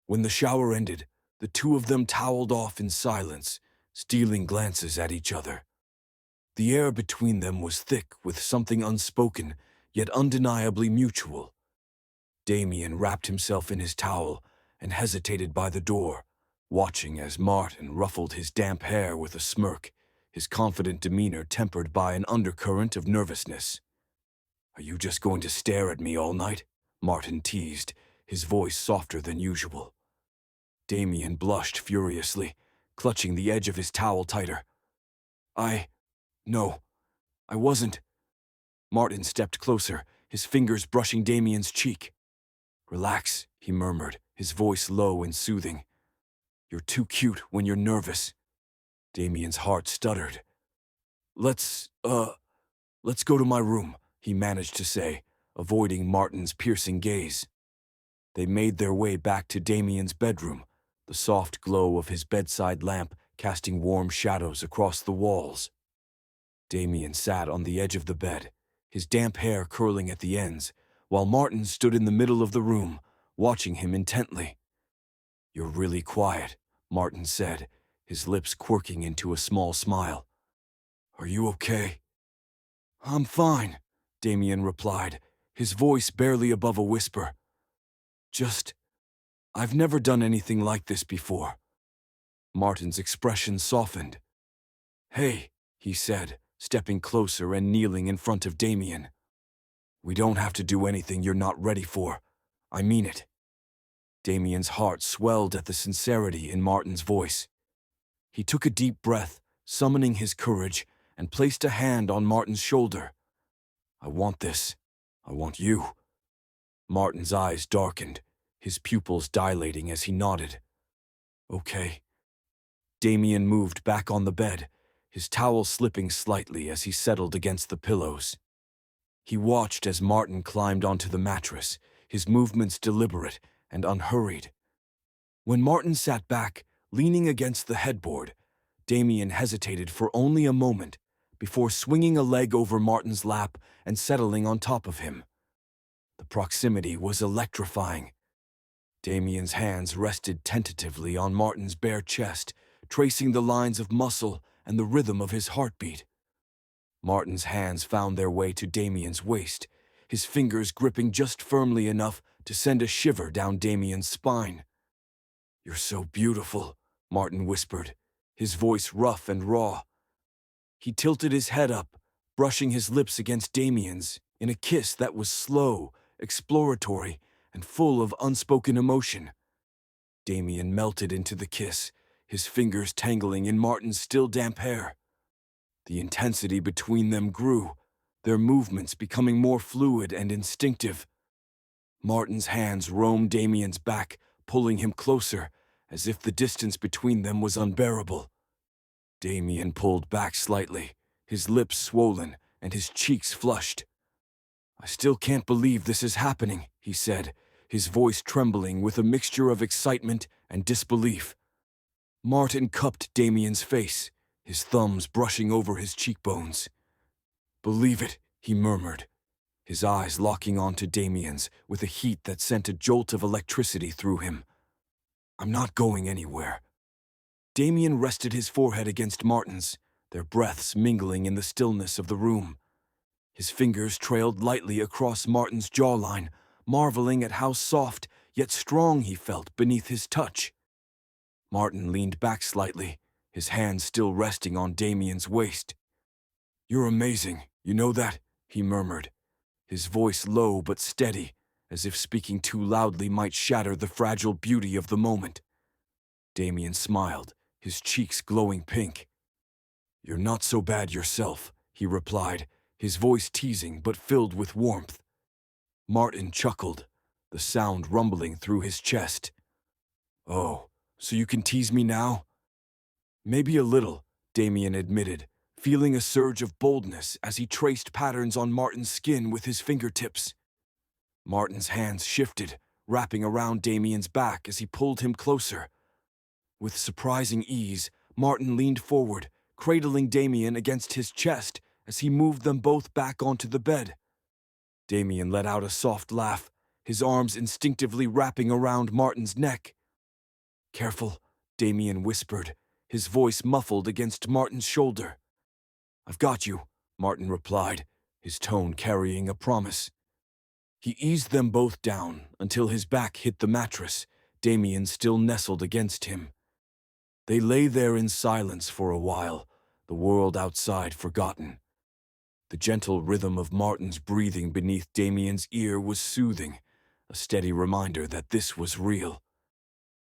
When the shower ended, the two of them toweled off in silence, stealing glances at each other. The air between them was thick with something unspoken, yet undeniably mutual. Damien wrapped himself in his towel and hesitated by the door, watching as Martin ruffled his damp hair with a smirk, his confident demeanor tempered by an undercurrent of nervousness. "Are you just going to stare at me all night?" Martin teased, his voice softer than usual. Damien blushed furiously, clutching the edge of his towel tighter. No, I wasn't." Martin stepped closer, his fingers brushing Damien's cheek. "Relax," he murmured, his voice low and soothing. "You're too cute when you're nervous." Damien's heart stuttered. Let's go to my room," he managed to say, avoiding Martin's piercing gaze. They made their way back to Damien's bedroom, the soft glow of his bedside lamp casting warm shadows across the walls. Damien sat on the edge of the bed, his damp hair curling at the ends, while Martin stood in the middle of the room, watching him intently. "You're really quiet," Martin said, his lips quirking into a small smile. "Are you okay?" "I'm fine," Damien replied, his voice barely above a whisper. I've never done anything like this before." Martin's expression softened. "Hey," he said, stepping closer and kneeling in front of Damien. "We don't have to do anything you're not ready for. I mean it." Damien's heart swelled at the sincerity in Martin's voice. He took a deep breath, summoning his courage, and placed a hand on Martin's shoulder. "I want this. I want you." Martin's eyes darkened, his pupils dilating as he nodded. "Okay." Damien moved back on the bed, his towel slipping slightly as he settled against the pillows. He watched as Martin climbed onto the mattress, his movements deliberate and unhurried. When Martin sat back, leaning against the headboard, Damien hesitated for only a moment before swinging a leg over Martin's lap and settling on top of him. The proximity was electrifying. Damien's hands rested tentatively on Martin's bare chest, tracing the lines of muscle and the rhythm of his heartbeat. Martin's hands found their way to Damien's waist, his fingers gripping just firmly enough to send a shiver down Damien's spine. "You're so beautiful," Martin whispered, his voice rough and raw. He tilted his head up, brushing his lips against Damien's in a kiss that was slow, exploratory, and full of unspoken emotion. Damien melted into the kiss, his fingers tangling in Martin's still damp hair. The intensity between them grew, their movements becoming more fluid and instinctive. Martin's hands roamed Damien's back, pulling him closer, as if the distance between them was unbearable. Damien pulled back slightly, his lips swollen and his cheeks flushed. "I still can't believe this is happening," he said, his voice trembling with a mixture of excitement and disbelief. Martin cupped Damien's face, his thumbs brushing over his cheekbones. "Believe it," he murmured, his eyes locking onto Damien's with a heat that sent a jolt of electricity through him. "I'm not going anywhere." Damien rested his forehead against Martin's, their breaths mingling in the stillness of the room. His fingers trailed lightly across Martin's jawline, marveling at how soft yet strong he felt beneath his touch. Martin leaned back slightly, his hands still resting on Damien's waist. "You're amazing, you know that?" he murmured, his voice low but steady, as if speaking too loudly might shatter the fragile beauty of the moment. Damien smiled, his cheeks glowing pink. "You're not so bad yourself," he replied, his voice teasing but filled with warmth. Martin chuckled, the sound rumbling through his chest. "Oh, so you can tease me now?" "Maybe a little," Damien admitted, feeling a surge of boldness as he traced patterns on Martin's skin with his fingertips. Martin's hands shifted, wrapping around Damien's back as he pulled him closer. With surprising ease, Martin leaned forward, cradling Damien against his chest as he moved them both back onto the bed. Damien let out a soft laugh, his arms instinctively wrapping around Martin's neck. Careful, Damien whispered, his voice muffled against Martin's shoulder. I've got you, Martin replied, his tone carrying a promise. He eased them both down until his back hit the mattress, Damien still nestled against him. They lay there in silence for a while, the world outside forgotten. The gentle rhythm of Martin's breathing beneath Damien's ear was soothing, a steady reminder that this was real.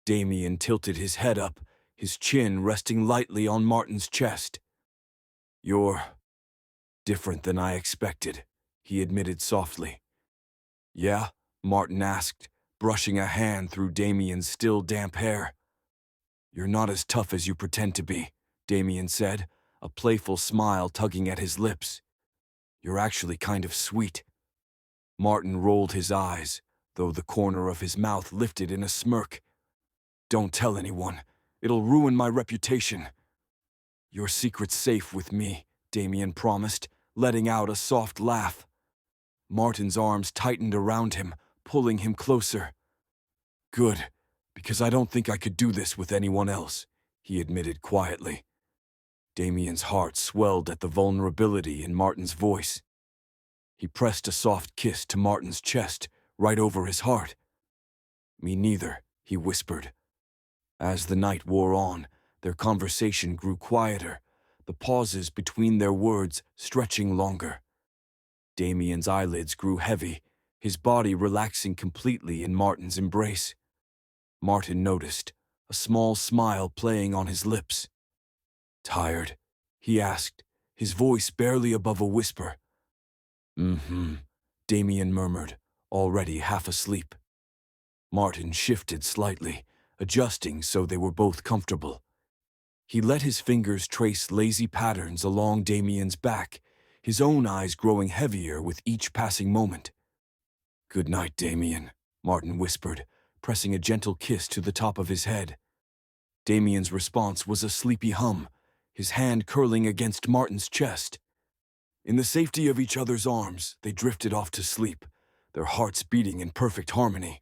Damien tilted his head up, his chin resting lightly on Martin's chest. You're different than I expected, he admitted softly. Yeah? Martin asked, brushing a hand through Damien's still damp hair. You're not as tough as you pretend to be, Damien said, a playful smile tugging at his lips. You're actually kind of sweet. Martin rolled his eyes, though the corner of his mouth lifted in a smirk. Don't tell anyone. It'll ruin my reputation. Your secret's safe with me, Damien promised, letting out a soft laugh. Martin's arms tightened around him, pulling him closer. Good, because I don't think I could do this with anyone else, he admitted quietly. Damien's heart swelled at the vulnerability in Martin's voice. He pressed a soft kiss to Martin's chest, right over his heart. Me neither, he whispered. As the night wore on, their conversation grew quieter, the pauses between their words stretching longer. Damien's eyelids grew heavy, his body relaxing completely in Martin's embrace. Martin noticed, a small smile playing on his lips. Tired? He asked, his voice barely above a whisper. Damien murmured, already half asleep. Martin shifted slightly, adjusting so they were both comfortable. He let his fingers trace lazy patterns along Damien's back, his own eyes growing heavier with each passing moment. Good night, Damien, Martin whispered, pressing a gentle kiss to the top of his head. Damien's response was a sleepy hum, his hand curling against Martin's chest. In the safety of each other's arms, they drifted off to sleep, their hearts beating in perfect harmony.